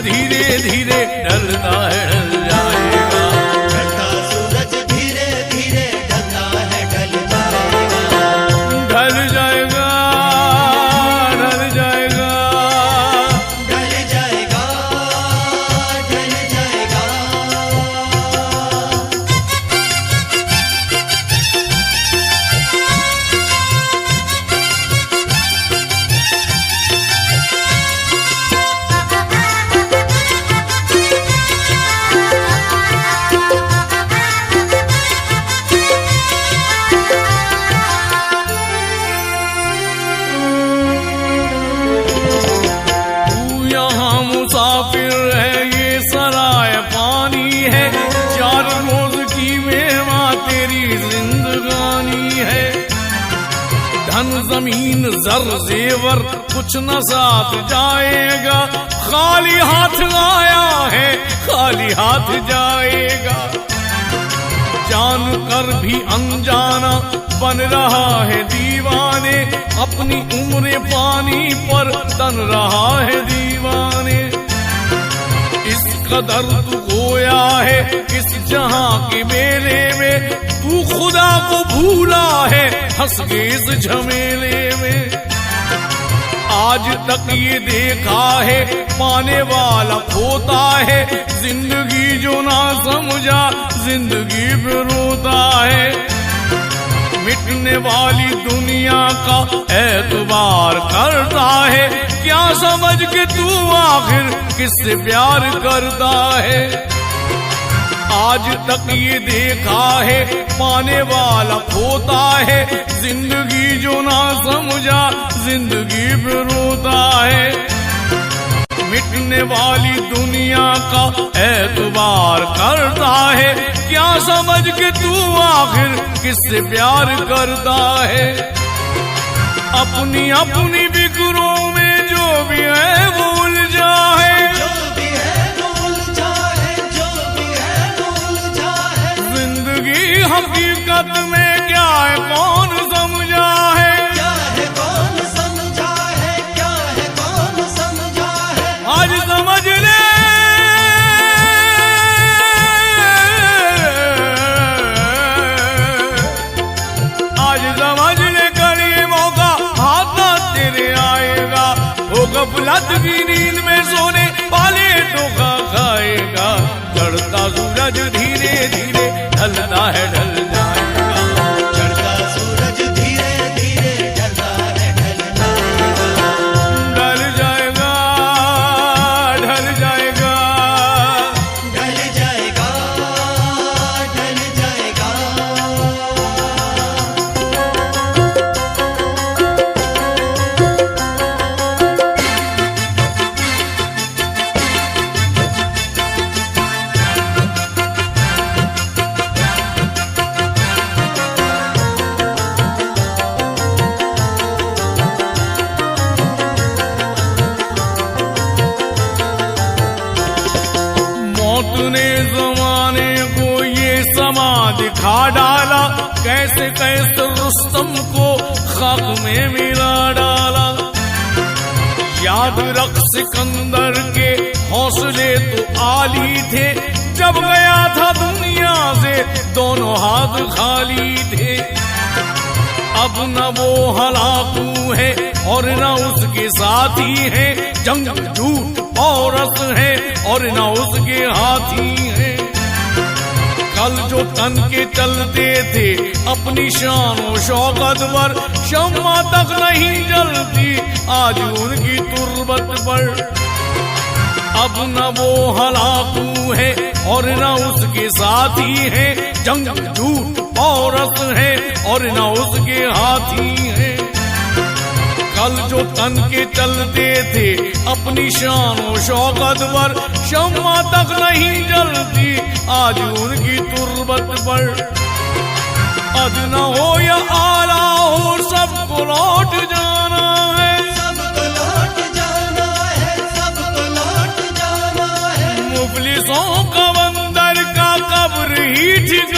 धीरे धीरे ढलता है ढल जाएगा। ढलता सूरज धीरे धीरे ढलता है ढल जाएगा। ढल जाएगा ढल जाएगा ढल जाएगा ढल जाएगा। मुसाफिर है ये सराय पानी है, चार रोज की मेवा तेरी जिंदगानी है। धन जमीन जर जेवर कुछ न साथ जाएगा, खाली हाथ आया है खाली हाथ जाएगा। जान कर भी अनजाना बन रहा है दीवाने, अपनी उम्र पानी पर तन रहा है दीवाने। इस कदर तू खोया है इस जहां के मेले में, तू खुदा को भूला है हंस के इस झमेले में। आज तक ये देखा है पाने वाला खोता है, जिंदगी जो ना समझा जिंदगी पे रोता है। मिटने वाली दुनिया का एतबार करता है, क्या समझ के तू आखिर किससे प्यार करता है। आज तक ये देखा है पाने वाला खोता है, जिंदगी जो ना समझा जिंदगी पे रोता है। मिटने वाली दुनिया का एतबार करता है, क्या समझ के तू आखिर किससे प्यार करता है। अपनी अपनी फिक्रों में जो भी है भूल जाए, जो भी है भूल जाए, जो भी है भूल जाए। जिंदगी हकीकत में क्या है कौन समझा है। क्या है कौन समझा है, क्या है कौन समझा है। आज समझ ले आज समझ ले कर ये मौका हाथ तेरे आएगा। वो गफलत की नींद में सोने वाले धोखा खाएगा। चढ़ता सूरज धीरे धीरे ढलता है ढल जाएगा। चढ़ता सूरज धीरे धीरे ढलता है ढल जाएगा। ढल जाएगा ढल जाएगा ढल जाएगा ढल जाएगा। मौत ने जमाने को ये समा दिखा डाला, कैसे कैसे रुस्तम को खाक में मिला डाला। याद रख सिकंदर के हौसले तो आली थे, जब गया था दुनिया से दोनों हाथ खाली थे। अब न वो हलाकू है और न उसके साथी है, जंग झूठ और रस है और न उसके हाथी है। कल जो तन के चलते थे अपनी शान और शौकत पर, शम्मा तक नहीं जलती आज उनकी तुर्बत पर। अब न वो हलाकू है और न उसके साथी है, जंग झूठ और रस है और न उसके हाथी है। कल जो तन के चलते थे अपनी शान और शौकत पर, शम्मा तक नहीं जलती आज उनकी तुर्बत पर। अदना हो या आला हो सबको लौट जाना है, सबको लौट जाना है, सबको लौट जाना है। मुफलिसों का बंदर का कब्र ही ठिकाना